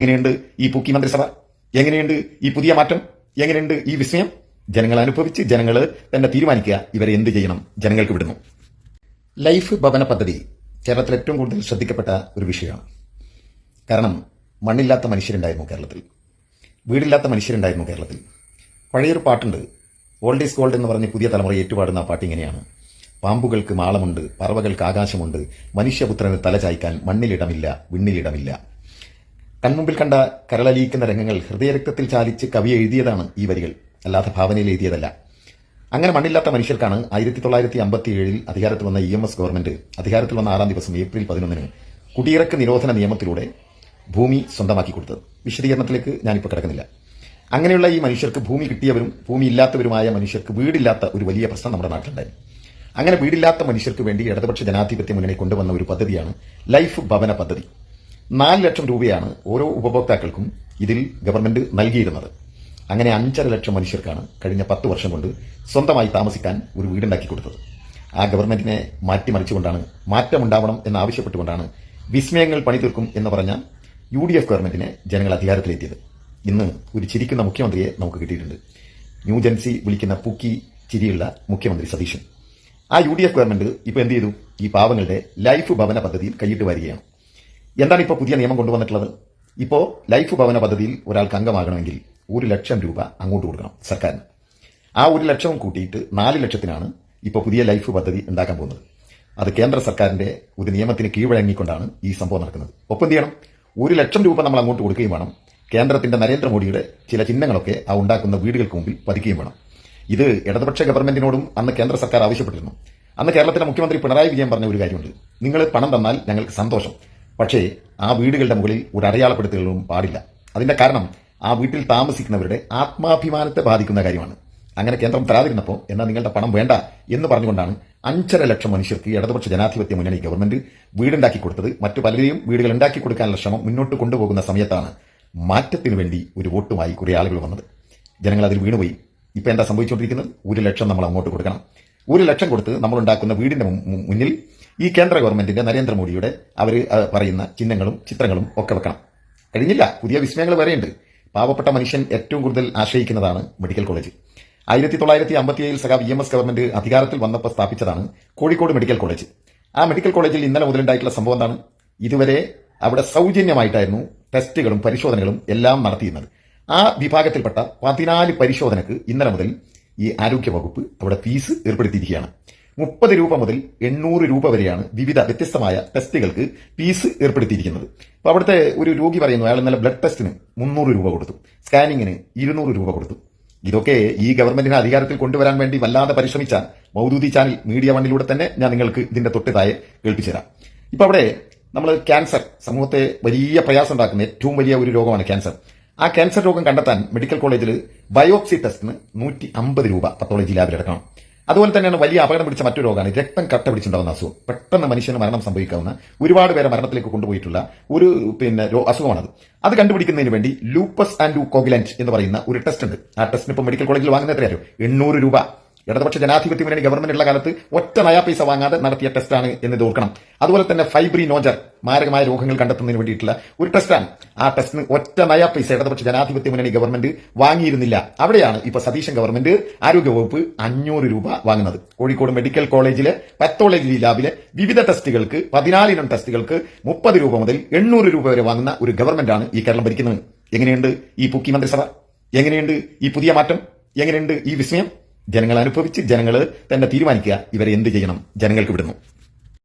എങ്ങനെയുണ്ട് ഈ പുക്കി മന്ത്രിസഭ? എങ്ങനെയുണ്ട് ഈ പുതിയ മാറ്റം? എങ്ങനെയുണ്ട് ഈ വിസ്മയം? ജനങ്ങൾ അനുഭവിച്ച് ജനങ്ങൾ തന്നെ തീരുമാനിക്കുക ഇവരെ എന്ത് ചെയ്യണം. ജനങ്ങൾക്ക് വിടുന്നു. ലൈഫ് ഭവന പദ്ധതി കേരളത്തിൽ ഏറ്റവും കൂടുതൽ ശ്രദ്ധിക്കപ്പെട്ട ഒരു വിഷയമാണ്. കാരണം മണ്ണില്ലാത്ത മനുഷ്യരുണ്ടായിരുന്നു കേരളത്തിൽ, വീടില്ലാത്ത മനുഷ്യരുണ്ടായിരുന്നു കേരളത്തിൽ. പഴയൊരു പാട്ടുണ്ട്, ഓൾഡ് ഈസ് ഗോൾഡ് എന്ന് പറഞ്ഞ് പുതിയ തലമുറ ഏറ്റുപാടുന്ന ആ പാട്ട് ഇങ്ങനെയാണ്: പാമ്പുകൾക്ക് മാളമുണ്ട്, പറവകൾക്ക് ആകാശമുണ്ട്, മനുഷ്യപുത്രന് തലചായ്ക്കാൻ മണ്ണിലിടമില്ല, വിണ്ണിലിടമില്ല. കൺമുമ്പിൽ കണ്ട കരളലിയിക്കുന്ന രംഗങ്ങൾ ഹൃദയരക്തത്തിൽ ചാലിച്ച് കവി എഴുതിയതാണ് ഈ വരികൾ, അല്ലാതെ ഭാവനയിൽ എഴുതിയതല്ല. അങ്ങനെ മണ്ണില്ലാത്ത മനുഷ്യർക്കാണ് 1957 അധികാരത്തിൽ വന്ന EMS ഗവൺമെന്റ് അധികാരത്തിൽ വന്ന 6-ാം ദിവസം ഏപ്രിൽ 11 കുടിയിറക്ക് നിരോധന നിയമത്തിലൂടെ ഭൂമി സ്വന്തമാക്കി കൊടുത്തത്. വിശദീകരണത്തിലേക്ക് ഞാനിപ്പോൾ കിടക്കുന്നില്ല. അങ്ങനെയുള്ള ഈ മനുഷ്യർക്ക്, ഭൂമി കിട്ടിയവരും ഭൂമി ഇല്ലാത്തവരുമായ മനുഷ്യർക്ക് വീടില്ലാത്ത ഒരു വലിയ പ്രശ്നം നമ്മുടെ നാട്ടിലുണ്ടായി. അങ്ങനെ വീടില്ലാത്ത മനുഷ്യർക്ക് വേണ്ടി ഇടതുപക്ഷ ജനാധിപത്യ മുന്നണി കൊണ്ടുവന്ന ഒരു പദ്ധതിയാണ് ലൈഫ് ഭവന പദ്ധതി. 4 ലക്ഷം രൂപയാണ് ഓരോ ഉപഭോക്താക്കൾക്കും ഇതിൽ ഗവൺമെന്റ് നൽകിയിരുന്നത്. അങ്ങനെ 5.5 ലക്ഷം മനുഷ്യർക്കാണ് കഴിഞ്ഞ 10 വർഷം കൊണ്ട് സ്വന്തമായി താമസിക്കാൻ ഒരു വീടുണ്ടാക്കി കൊടുത്തത്. ആ ഗവൺമെന്റിനെ മാറ്റിമറിച്ചുകൊണ്ടാണ്, മാറ്റമുണ്ടാവണം എന്നാവശ്യപ്പെട്ടുകൊണ്ടാണ് വിസ്മയങ്ങൾ പണിതീർക്കും എന്ന് പറഞ്ഞ UDF ഗവൺമെന്റിനെ ജനങ്ങൾ അധികാരത്തിലെത്തിയത്. ഇന്ന് ഒരു ചിരിക്കുന്ന മുഖ്യമന്ത്രിയെ നമുക്ക് കിട്ടിയിട്ടുണ്ട്. ന്യൂജൻസി വിളിക്കുന്ന പൂക്കി ചിരിയുള്ള മുഖ്യമന്ത്രി സതീശൻ. ആ UDF ഗവൺമെന്റ് ഇപ്പോൾ എന്ത് ചെയ്തു? ഈ പാവങ്ങളുടെ ലൈഫ് ഭവന പദ്ധതിയിൽ കൈയിട്ട് വരികയാണ്. എന്താണ് ഇപ്പോൾ പുതിയ നിയമം കൊണ്ടുവന്നിട്ടുള്ളത്? ഇപ്പോൾ ലൈഫ് ഭവന പദ്ധതിയിൽ ഒരാൾക്ക് അംഗമാകണമെങ്കിൽ 1 ലക്ഷം രൂപ അങ്ങോട്ട് കൊടുക്കണം സർക്കാരിന്. ആ 1 ലക്ഷവും കൂട്ടിയിട്ട് 4 ലക്ഷത്തിനാണ് ഇപ്പോൾ പുതിയ ലൈഫ് പദ്ധതി ഉണ്ടാക്കാൻ പോകുന്നത്. അത് കേന്ദ്ര സർക്കാരിന്റെ ഒരു നിയമത്തിന് കീഴ്വഴങ്ങിക്കൊണ്ടാണ് ഈ സംഭവം നടക്കുന്നത്. ഒപ്പം എന്ത് ചെയ്യണം? 1 ലക്ഷം രൂപ നമ്മൾ അങ്ങോട്ട് കൊടുക്കുകയും വേണം. കേന്ദ്രത്തിന്റെ നരേന്ദ്രമോദിയുടെ ചില ചിഹ്നങ്ങളൊക്കെ ആ ഉണ്ടാക്കുന്ന വീടുകൾക്ക് മുമ്പിൽ പതിക്കുകയും വേണം. ഇത് ഇടതുപക്ഷ ഗവൺമെന്റിനോടും അന്ന് കേന്ദ്ര സർക്കാർ ആവശ്യപ്പെട്ടിരുന്നു. അന്ന് കേരളത്തിലെ മുഖ്യമന്ത്രി പിണറായി വിജയൻ പറഞ്ഞ ഒരു കാര്യമുണ്ട്: നിങ്ങൾ പണം തന്നാൽ ഞങ്ങൾക്ക് സന്തോഷം, പക്ഷേ ആ വീടുകളുടെ മുകളിൽ ഒരു അടയാളപ്പെടുത്തലുകളും പാടില്ല. അതിന്റെ കാരണം ആ വീട്ടിൽ താമസിക്കുന്നവരുടെ ആത്മാഭിമാനത്തെ ബാധിക്കുന്ന കാര്യമാണ്. അങ്ങനെ കേന്ദ്രം തരാതിരുന്നപ്പോൾ എന്നാൽ നിങ്ങളുടെ പണം വേണ്ട എന്ന് പറഞ്ഞുകൊണ്ടാണ് 5.5 ലക്ഷം മനുഷ്യർക്ക് ഇടതുപക്ഷ ജനാധിപത്യ മുന്നണി ഗവൺമെന്റ് വീടുണ്ടാക്കി കൊടുത്തത്. മറ്റു പലരെയും വീടുകൾ ഉണ്ടാക്കി കൊടുക്കാനുള്ള ശ്രമം മുന്നോട്ട് കൊണ്ടുപോകുന്ന സമയത്താണ് മാറ്റത്തിനു വേണ്ടി ഒരു വോട്ടുമായി കുറെ ആളുകൾ വന്നത്. ജനങ്ങൾ അതിൽ വീണുപോയി. ഇപ്പൊ എന്താ സംഭവിച്ചുകൊണ്ടിരിക്കുന്നത്? 1 ലക്ഷം നമ്മൾ അങ്ങോട്ട് കൊടുക്കണം. 1 ലക്ഷം കൊടുത്ത് നമ്മളുണ്ടാക്കുന്ന വീടിന്റെ മുന്നിൽ ഈ കേന്ദ്ര ഗവൺമെന്റിന്റെ നരേന്ദ്രമോദിയുടെ അവർ പറയുന്ന ചിഹ്നങ്ങളും ചിത്രങ്ങളും ഒക്കെ വെക്കണം. കഴിഞ്ഞില്ല, പുതിയ വിസ്മയങ്ങൾ വരെയുണ്ട്. പാവപ്പെട്ട മനുഷ്യൻ ഏറ്റവും കൂടുതൽ ആശ്രയിക്കുന്നതാണ് മെഡിക്കൽ കോളേജ്. 1957 സഖാവ് EMS ഗവൺമെന്റ് അധികാരത്തിൽ വന്നപ്പോൾ സ്ഥാപിച്ചതാണ് കോഴിക്കോട് മെഡിക്കൽ കോളേജ്. ആ മെഡിക്കൽ കോളേജിൽ ഇന്നലെ മുതലുണ്ടായിട്ടുള്ള സംഭവം എന്താണ്? ഇതുവരെ അവിടെ സൗജന്യമായിട്ടായിരുന്നു ടെസ്റ്റുകളും പരിശോധനകളും എല്ലാം നടത്തിയിരുന്നത്. ആ വിഭാഗത്തിൽപ്പെട്ട 14 പരിശോധനക്ക് ഇന്നലെ മുതൽ ഈ ആരോഗ്യവകുപ്പ് അവിടെ ഫീസ് ഏർപ്പെടുത്തിയിരിക്കുകയാണ്. 30 രൂപ മുതൽ 800 രൂപ വരെയാണ് വിവിധ വ്യത്യസ്തമായ ടെസ്റ്റുകൾക്ക് ഫീസ് ഏർപ്പെടുത്തിയിരിക്കുന്നത്. അപ്പോൾ അവിടുത്തെ ഒരു രോഗി പറയുന്നു, അയാൾ ഇന്നലെ ബ്ലഡ് ടെസ്റ്റിന് 300 രൂപ കൊടുത്തു, സ്കാനിങ്ങിന് 200 രൂപ കൊടുത്തു. ഇതൊക്കെ ഈ ഗവൺമെന്റിനെ അധികാരത്തിൽ കൊണ്ടുവരാൻ വേണ്ടി വല്ലാതെ പരിശ്രമിച്ച മൗദൂദി ചാനൽ മീഡിയ വണ്ണിലൂടെ തന്നെ ഞാൻ നിങ്ങൾക്ക് ഇതിന്റെ തൊട്ട് താഴെ കേൾപ്പിച്ചു തരാം. ഇപ്പൊ അവിടെ നമ്മൾ ക്യാൻസർ, സമൂഹത്തെ വലിയ പ്രയാസം ഉണ്ടാക്കുന്ന ഏറ്റവും വലിയ ഒരു രോഗമാണ് ക്യാൻസർ. ആ ക്യാൻസർ രോഗം കണ്ടെത്താൻ മെഡിക്കൽ കോളേജിൽ ബയോപ്സി ടെസ്റ്റിന് 150 രൂപ പത്തോളജി ലാബിൽ എടുക്കണം. അതുപോലെ തന്നെയാണ് വലിയ അപകടം പിടിച്ച മറ്റൊരു രോഗമാണ് രക്തം കട്ട പിടിച്ചുണ്ടാകുന്ന അസുഖം. പെട്ടെന്ന് മനുഷ്യന് മരണം സംഭവിക്കാവുന്ന, ഒരുപാട് പേരെ മരണത്തിലേക്ക് കൊണ്ടുപോയിട്ടുള്ള ഒരു അസുഖമാണത്. അത് കണ്ടുപിടിക്കുന്നതിന് വേണ്ടി ലൂപ്പസ് ആൻഡ് ലൂക്കോഗിലന്റ് എന്ന് പറയുന്ന ഒരു ടെസ്റ്റ് ഉണ്ട്. ആ ടെസ്റ്റിന് ഇപ്പോൾ മെഡിക്കൽ കോളേജിൽ വാങ്ങുന്ന എത്രയായോ? 800 രൂപ. ഇടതുപക്ഷ ജനാധിപത്യ മുന്നണി ഗവൺമെന്റ് ഉള്ള കാലത്ത് ഒറ്റ നയാ പൈസ വാങ്ങാതെ നടത്തിയ ടെസ്റ്റാണ് എന്ന് ഓർക്കണം. അതുപോലെ തന്നെ ഫൈബ്രിനോജർ, മാരകമായ രോഗങ്ങൾ കണ്ടെത്തുന്നതിന് വേണ്ടിയിട്ടുള്ള ഒരു ടെസ്റ്റാണ്. ആ ടെസ്റ്റിന് ഒറ്റ നയാ പൈസ ഇടതുപക്ഷ ജനാധിപത്യ മുന്നണി ഗവൺമെന്റ് വാങ്ങിയിരുന്നില്ല. അവിടെയാണ് ഇപ്പൊ സതീശൻ ഗവൺമെന്റ് ആരോഗ്യവകുപ്പ് 500 രൂപ വാങ്ങുന്നത്. കോഴിക്കോട് മെഡിക്കൽ കോളേജിലെ പത്തോളജി ലാബിലെ വിവിധ ടെസ്റ്റുകൾക്ക്, 14 ഇനം ടെസ്റ്റുകൾക്ക് 30 രൂപ മുതൽ 800 രൂപ വരെ വാങ്ങുന്ന ഒരു ഗവൺമെന്റാണ് ഈ കേരളം ഭരിക്കുന്നത്. എങ്ങനെയുണ്ട് ഈ പുക്കി മന്ത്രിസഭ? എങ്ങനെയുണ്ട് ഈ പുതിയ മാറ്റം? എങ്ങനെയുണ്ട് ഈ വിസ്മയം? ജനങ്ങൾ അനുഭവിച്ച് ജനങ്ങൾ തന്നെ തീരുമാനിക്കുക ഇവരെ എന്ത് ചെയ്യണം. ജനങ്ങൾക്ക് വിടുന്നു.